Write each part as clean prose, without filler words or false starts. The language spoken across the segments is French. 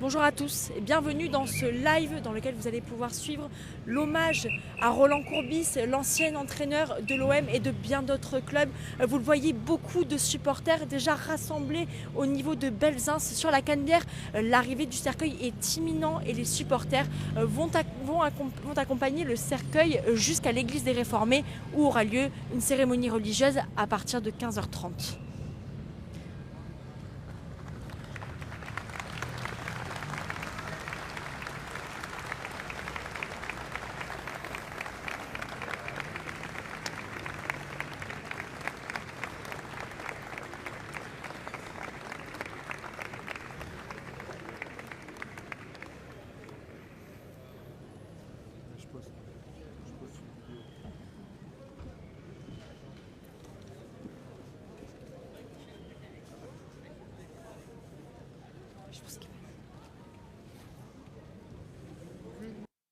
Bonjour à tous et bienvenue dans ce live dans lequel vous allez pouvoir suivre l'hommage à Roland Courbis, l'ancien entraîneur de l'OM et de bien d'autres clubs. Vous le voyez, beaucoup de supporters déjà rassemblés au niveau de Belzins sur la Canebière. L'arrivée du cercueil est imminente et les supporters vont accompagner le cercueil jusqu'à l'église des Réformés où aura lieu une cérémonie religieuse à partir de 15h30.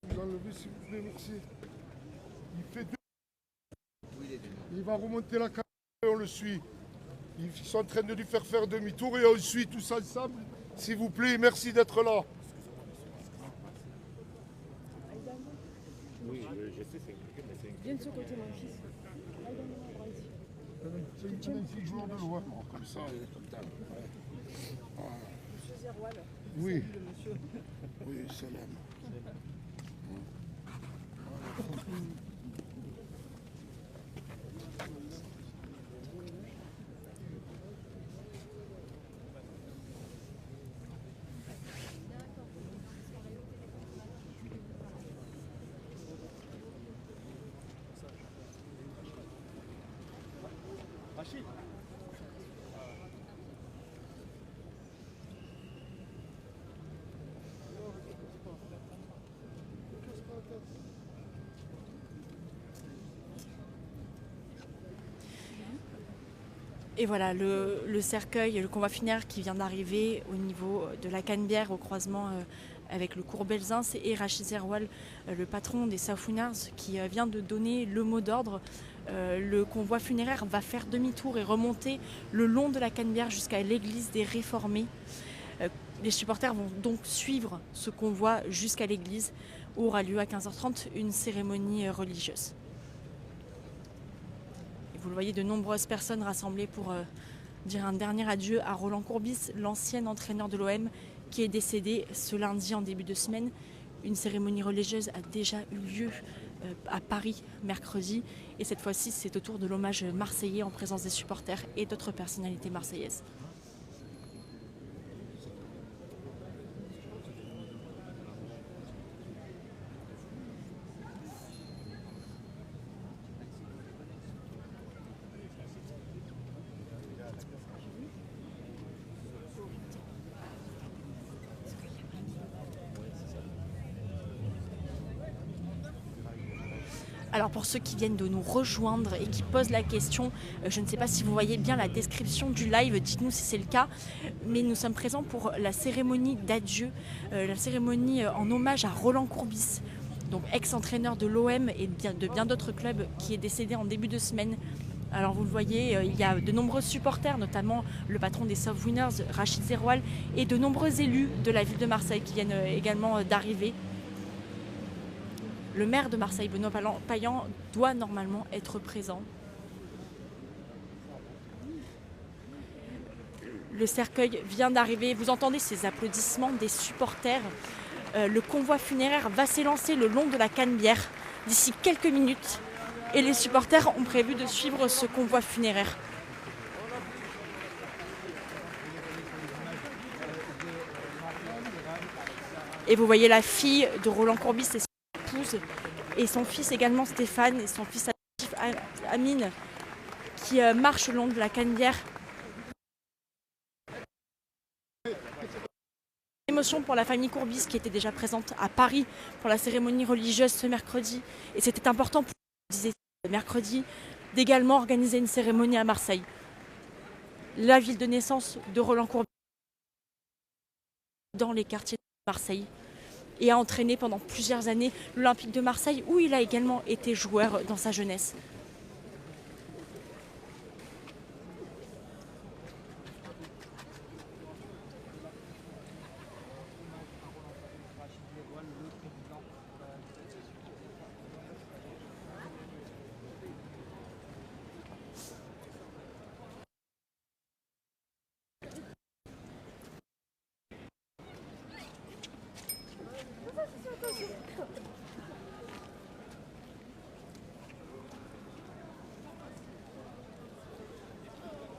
Vous enlevez s'il vous plaît, merci. Il fait deux. Il va remonter la caméra et on le suit. Ils sont en train de lui faire demi-tour et on le suit tous ensemble. S'il vous plaît, merci d'être là. Oui, je sais, c'est compliqué, mais c'est... Viens de ce côté, mon fils. C'est un magnifique joueur de l'OM, comme ça, comme ça. Monsieur Zeroual. Oui. Oui, salam. Rachid. Et voilà, le cercueil, le convoi funéraire qui vient d'arriver au niveau de la Canebière, au croisement avec le cours Belzins, et Rachid Zeroual, le patron des Safounars, qui vient de donner le mot d'ordre. Le convoi funéraire va faire demi-tour et remonter le long de la Canebière jusqu'à l'église des Réformés. Les supporters vont donc suivre ce convoi jusqu'à l'église où aura lieu à 15h30 une cérémonie religieuse. Vous le voyez, de nombreuses personnes rassemblées pour dire un dernier adieu à Roland Courbis, l'ancien entraîneur de l'OM qui est décédé ce lundi en début de semaine. Une cérémonie religieuse a déjà eu lieu à Paris mercredi et cette fois-ci c'est au tour de l'hommage marseillais en présence des supporters et d'autres personnalités marseillaises. Alors pour ceux qui viennent de nous rejoindre et qui posent la question, je ne sais pas si vous voyez bien la description du live, dites-nous si c'est le cas, mais nous sommes présents pour la cérémonie d'adieu, la cérémonie en hommage à Roland Courbis, donc ex-entraîneur de l'OM et de bien d'autres clubs qui est décédé en début de semaine. Alors vous le voyez, il y a de nombreux supporters, notamment le patron des Soft Winners, Rachid Zeroual, et de nombreux élus de la ville de Marseille qui viennent également d'arriver. Le maire de Marseille, Benoît Payan, doit normalement être présent. Le cercueil vient d'arriver. Vous entendez ces applaudissements des supporters. Le convoi funéraire va s'élancer le long de la Canebière d'ici quelques minutes. Et les supporters ont prévu de suivre ce convoi funéraire. Et vous voyez la fille de Roland Courbis et son épouse et son fils également Stéphane et son fils Amine qui marchent le long de la Canebière. Émotion pour la famille Courbis qui était déjà présente à Paris pour la cérémonie religieuse ce mercredi. Et c'était important pour mercredi d'également organiser une cérémonie à Marseille. La ville de naissance de Roland Courbis dans les quartiers de Marseille. Et a entraîné pendant plusieurs années l'Olympique de Marseille où il a également été joueur dans sa jeunesse.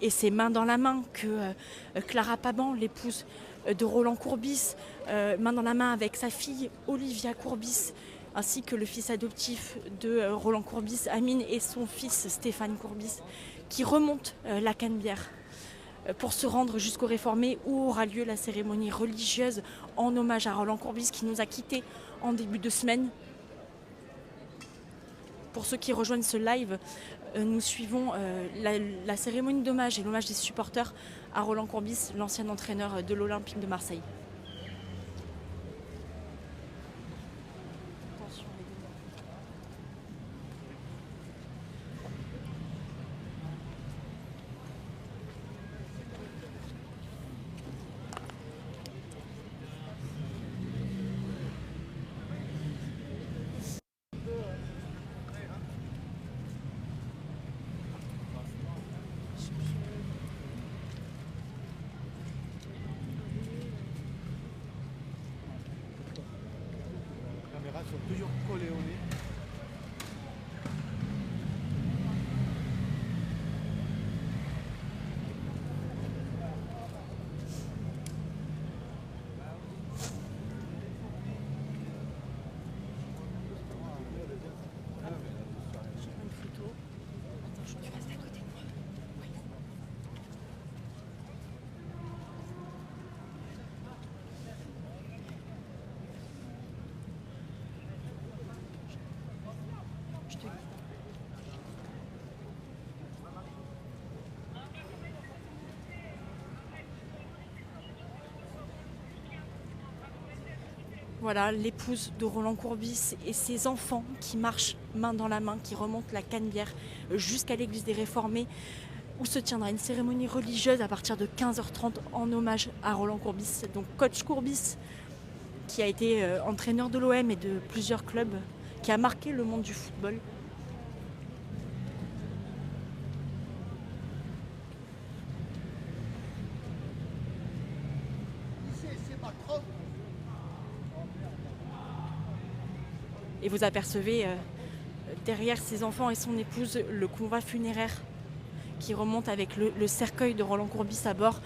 Et c'est main dans la main que Clara Paban, l'épouse de Roland Courbis, main dans la main avec sa fille Olivia Courbis, ainsi que le fils adoptif de Roland Courbis, Amine, et son fils Stéphane Courbis, qui remontent la Canebière pour se rendre jusqu'au Réformé où aura lieu la cérémonie religieuse en hommage à Roland Courbis qui nous a quittés en début de semaine. Pour ceux qui rejoignent ce live, nous suivons la cérémonie d'hommage et l'hommage des supporters à Roland Courbis, l'ancien entraîneur de l'Olympique de Marseille. Les caméras sont toujours collées au nez. Voilà, l'épouse de Roland Courbis et ses enfants qui marchent main dans la main, qui remontent la Canebière jusqu'à l'église des Réformés, où se tiendra une cérémonie religieuse à partir de 15h30 en hommage à Roland Courbis. Donc coach Courbis, qui a été entraîneur de l'OM et de plusieurs clubs, qui a marqué le monde du football. Et vous apercevez derrière ses enfants et son épouse le convoi funéraire qui remonte avec le cercueil de Roland Courbis à bord.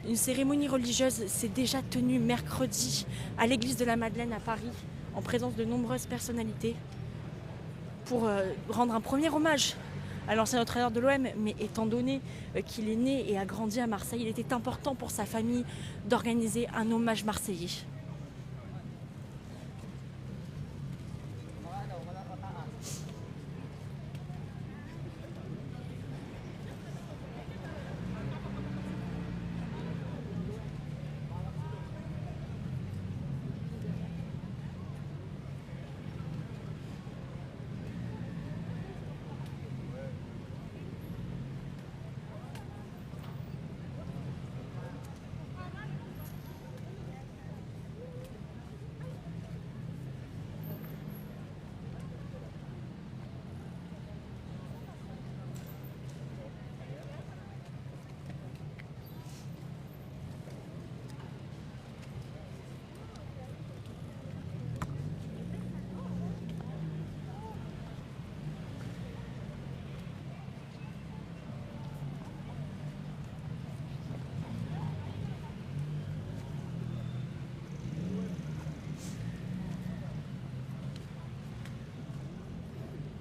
Une cérémonie religieuse s'est déjà tenue mercredi à l'église de la Madeleine à Paris, en présence de nombreuses personnalités, pour rendre un premier hommage à l'ancien entraîneur de l'OM. Mais étant donné qu'il est né et a grandi à Marseille, il était important pour sa famille d'organiser un hommage marseillais.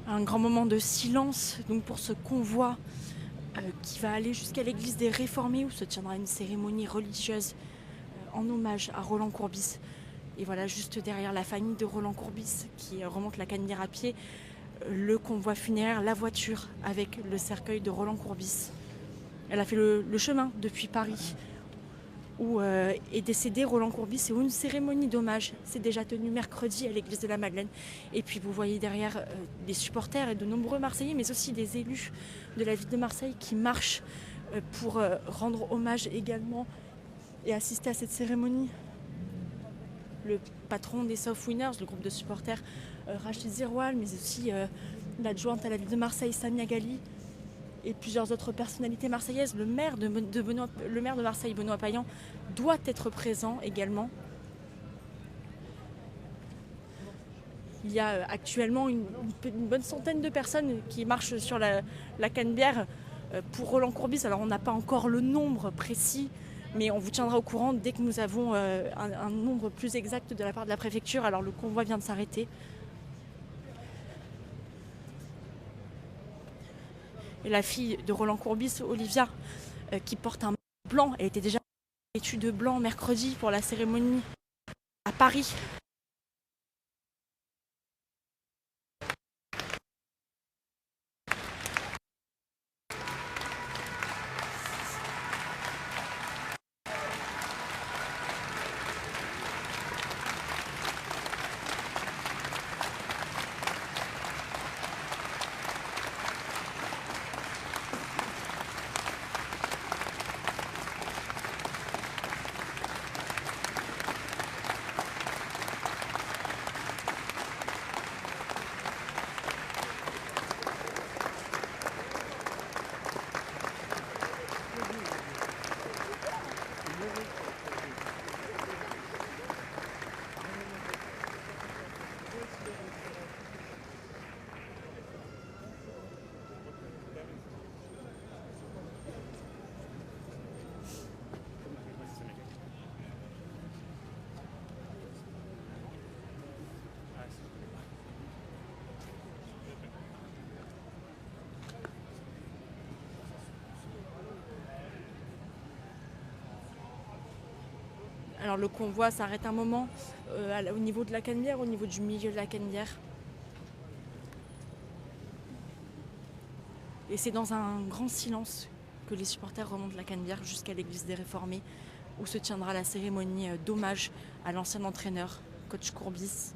Un grand moment de silence donc pour ce convoi qui va aller jusqu'à l'église des Réformés où se tiendra une cérémonie religieuse en hommage à Roland Courbis. Et voilà, juste derrière la famille de Roland Courbis qui remonte la Canebière à pied, le convoi funéraire, la voiture avec le cercueil de Roland Courbis. Elle a fait le chemin depuis Paris où est décédé Roland Courbis et où une cérémonie d'hommage s'est déjà tenue mercredi à l'église de la Madeleine. Et puis vous voyez derrière des supporters et de nombreux Marseillais, mais aussi des élus de la ville de Marseille qui marchent pour rendre hommage également et assister à cette cérémonie. Le patron des South Winners, le groupe de supporters Rachid Zirwal, mais aussi l'adjointe à la ville de Marseille, Samia Ghali, et plusieurs autres personnalités marseillaises. Le maire de Marseille, Benoît Payan, doit être présent également. Il y a actuellement une bonne centaine de personnes qui marchent sur la Canebière Pour Roland Courbis, alors on n'a pas encore le nombre précis, mais on vous tiendra au courant dès que nous avons un nombre plus exact de la part de la préfecture. Alors le convoi vient de s'arrêter. Et la fille de Roland Courbis, Olivia, qui porte un blanc, elle était déjà vêtue de blanc mercredi pour la cérémonie à Paris. Alors le convoi s'arrête un moment au niveau de la Canebière, au niveau du milieu de la Canebière. Et c'est dans un grand silence que les supporters remontent la Canebière jusqu'à l'église des Réformés, où se tiendra la cérémonie d'hommage à l'ancien entraîneur, coach Courbis,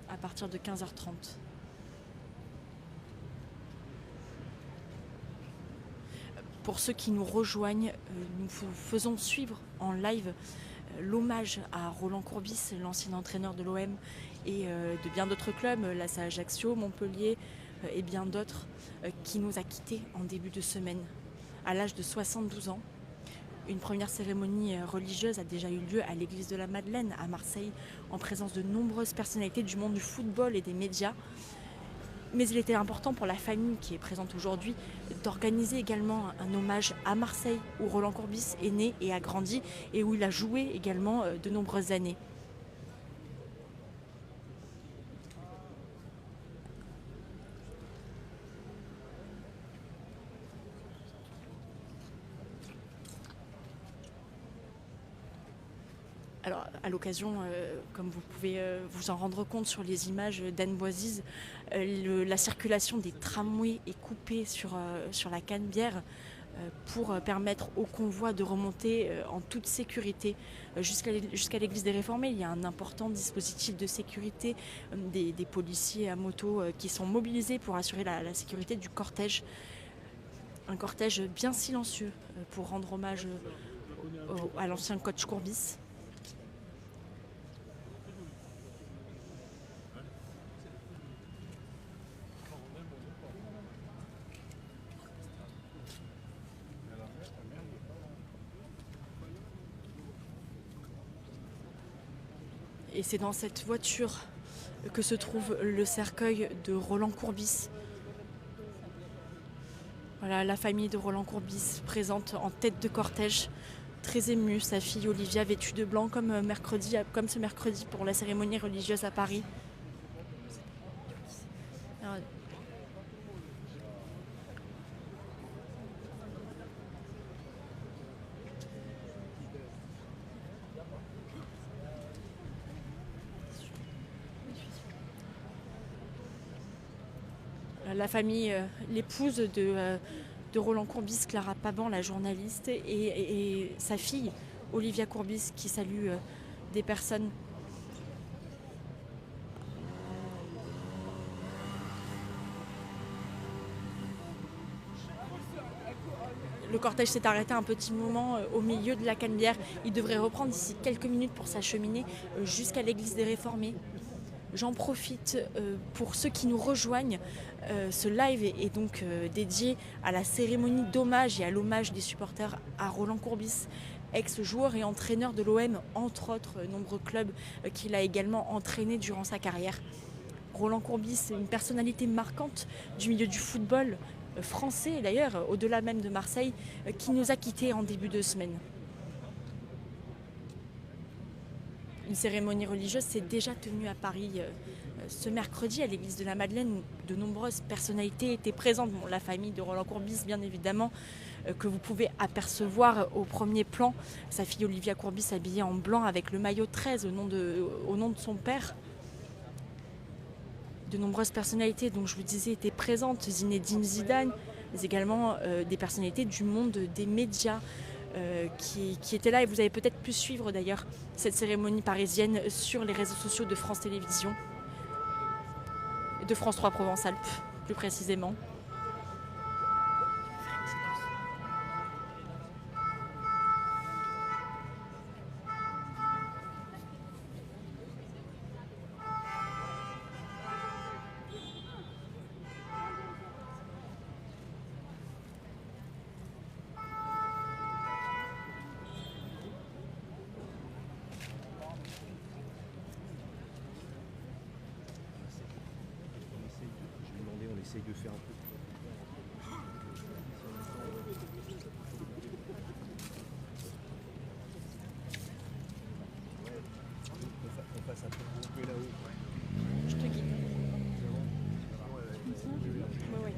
à partir de 15h30. Pour ceux qui nous rejoignent, nous faisons suivre en live l'hommage à Roland Courbis, l'ancien entraîneur de l'OM et de bien d'autres clubs, l'ASA Ajaccio, Montpellier et bien d'autres, qui nous a quittés en début de semaine, à l'âge de 72 ans. Une première cérémonie religieuse a déjà eu lieu à l'église de la Madeleine à Marseille, en présence de nombreuses personnalités du monde du football et des médias. Mais il était important pour la famille qui est présente aujourd'hui d'organiser également un hommage à Marseille, où Roland Courbis est né et a grandi et où il a joué également de nombreuses années. Alors, à l'occasion, comme vous pouvez vous en rendre compte sur les images d'Anne Boisise, la circulation des tramways est coupée sur la Canebière pour permettre au convoi de remonter en toute sécurité jusqu'à l'église des Réformés. Il y a un important dispositif de sécurité, des policiers à moto qui sont mobilisés pour assurer la sécurité du cortège. Un cortège bien silencieux pour rendre hommage à l'ancien coach Courbis. Et c'est dans cette voiture que se trouve le cercueil de Roland Courbis. Voilà, la famille de Roland Courbis présente en tête de cortège, très émue, sa fille Olivia vêtue de blanc comme ce mercredi pour la cérémonie religieuse à Paris. Alors, la famille, l'épouse de Roland Courbis, Clara Paban, la journaliste, et sa fille, Olivia Courbis, qui salue des personnes. Le cortège s'est arrêté un petit moment au milieu de la Canebière. Il devrait reprendre d'ici quelques minutes pour s'acheminer jusqu'à l'église des Réformés. J'en profite pour ceux qui nous rejoignent. Ce live est donc dédié à la cérémonie d'hommage et à l'hommage des supporters à Roland Courbis, ex-joueur et entraîneur de l'OM, entre autres nombreux clubs qu'il a également entraînés durant sa carrière. Roland Courbis est une personnalité marquante du milieu du football, français d'ailleurs, au-delà même de Marseille, qui nous a quittés en début de semaine. Une cérémonie religieuse s'est déjà tenue à Paris ce mercredi à l'église de la Madeleine où de nombreuses personnalités étaient présentes. Bon, la famille de Roland Courbis, bien évidemment, que vous pouvez apercevoir au premier plan. Sa fille Olivia Courbis habillée en blanc avec le maillot 13 au nom de son père. De nombreuses personnalités, donc je vous disais, étaient présentes. Zinedine Zidane, mais également des personnalités du monde des médias qui étaient là. Et vous avez peut-être pu suivre d'ailleurs cette cérémonie parisienne sur les réseaux sociaux de France Télévisions, de France 3 Provence-Alpes plus précisément. On essaye de faire un peu. On fasse un peu là-haut. Je te guide. Oui, oui.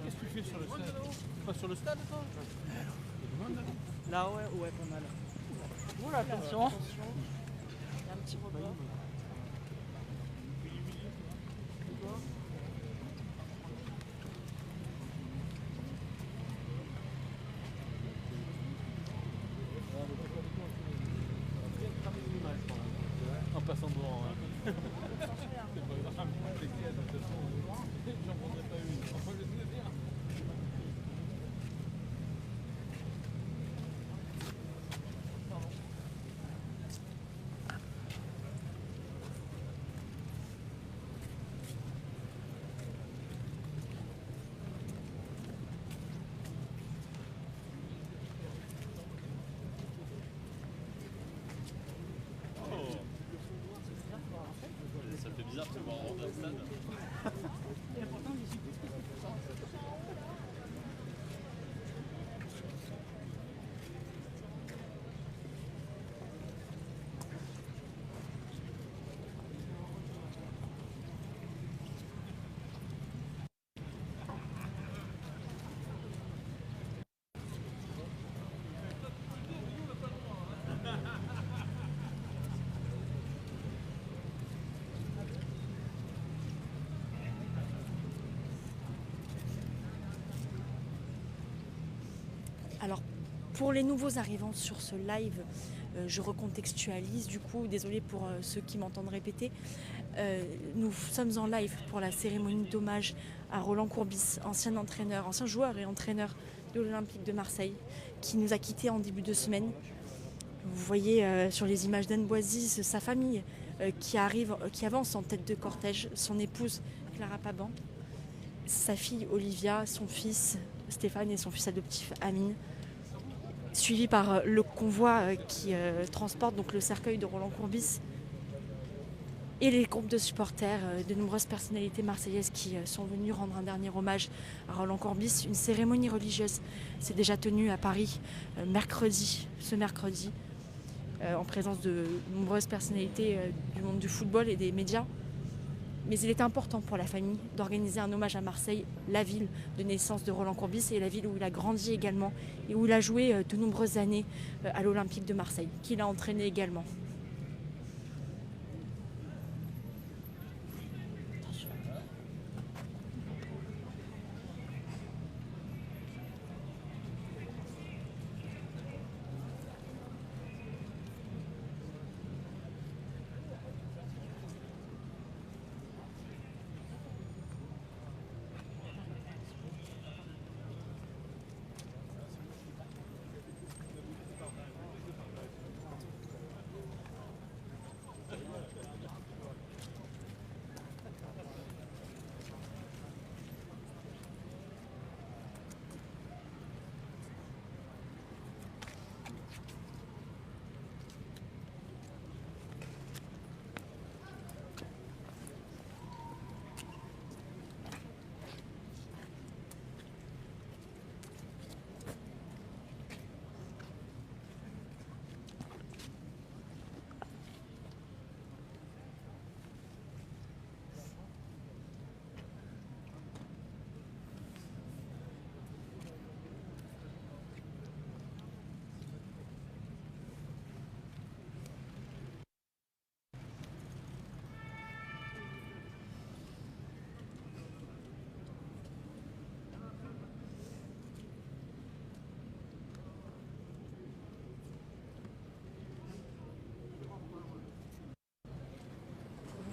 Qu'est-ce que tu fais sur le stade? Pas sur le stade, toi? Là, ouais, pas mal. Oula, attention. Il y a un petit rebord. En passant devant. C'est pas grave. J'en prendrai pas une. Enfin, je sais bien. Ça fait bizarre de se voir en hors stade. Alors, pour les nouveaux arrivants sur ce live, je recontextualise du coup, désolé pour ceux qui m'entendent répéter. Nous sommes en live pour la cérémonie d'hommage à Roland Courbis, ancien entraîneur, ancien joueur et entraîneur de l'Olympique de Marseille, qui nous a quittés en début de semaine. Vous voyez sur les images d'Anne Boisy, sa famille qui avance en tête de cortège, son épouse Clara Paban, sa fille Olivia, son fils Stéphane et son fils adoptif Amine, suivi par le convoi qui transporte donc le cercueil de Roland Courbis et les groupes de supporters, de nombreuses personnalités marseillaises qui sont venues rendre un dernier hommage à Roland Courbis. Une cérémonie religieuse s'est déjà tenue à Paris ce mercredi, en présence de nombreuses personnalités du monde du football et des médias. Mais il est important pour la famille d'organiser un hommage à Marseille, la ville de naissance de Roland Courbis et la ville où il a grandi également et où il a joué de nombreuses années à l'Olympique de Marseille, qu'il a entraîné également.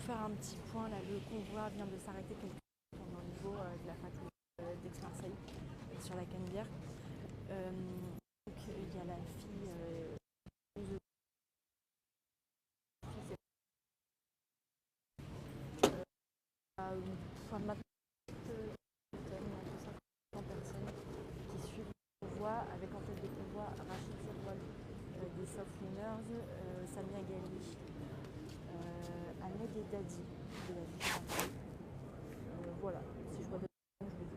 faire un petit point, là, le convoi vient de s'arrêter quelque part au niveau de la fac d'Aix-Marseille sur la Canebière. Donc il y a la fille maintenant 250 personnes qui suivent le convoi, avec en tête de convoi Rachid Zerwal des Soft Winners, Samia Gali, Ahmed et Dadi de la ville de Marseille. Voilà, si je vois d'autres noms, je le dis.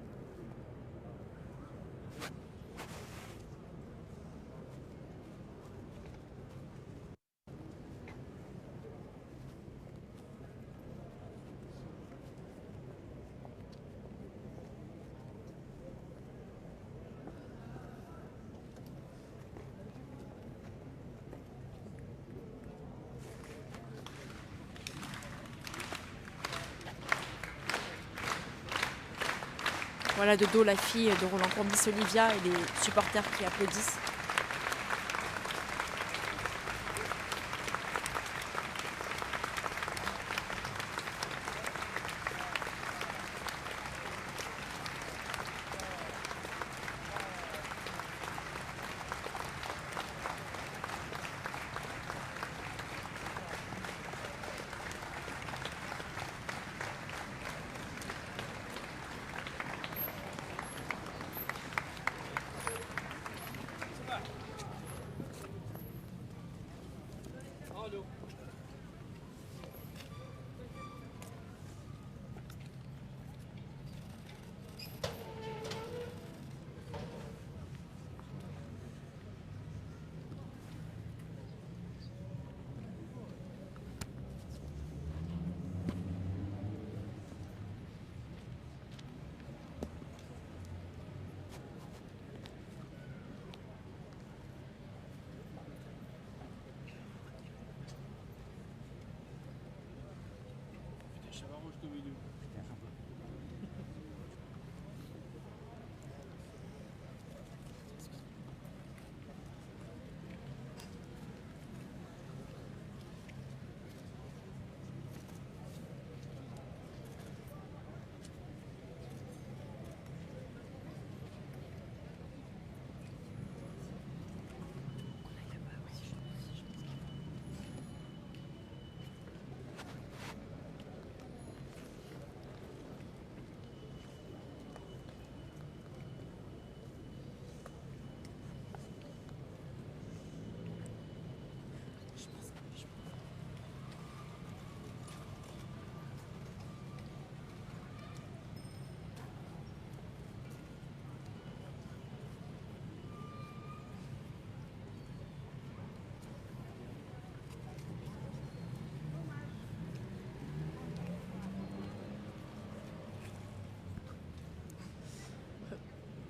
Voilà de dos la fille de Roland Courbis, Olivia, et les supporters qui applaudissent.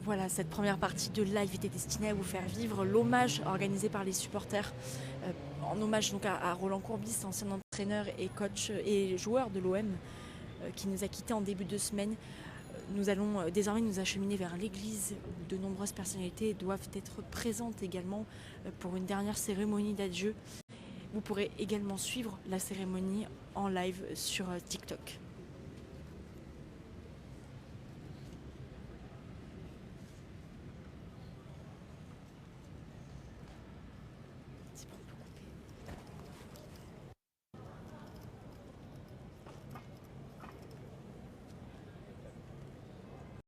Voilà, cette première partie de live était destinée à vous faire vivre l'hommage organisé par les supporters, en hommage donc à Roland Courbis, ancien entraîneur et coach et joueur de l'OM, qui nous a quittés en début de semaine. Nous allons désormais nous acheminer vers l'église où de nombreuses personnalités doivent être présentes également pour une dernière cérémonie d'adieu. Vous pourrez également suivre la cérémonie en live sur TikTok.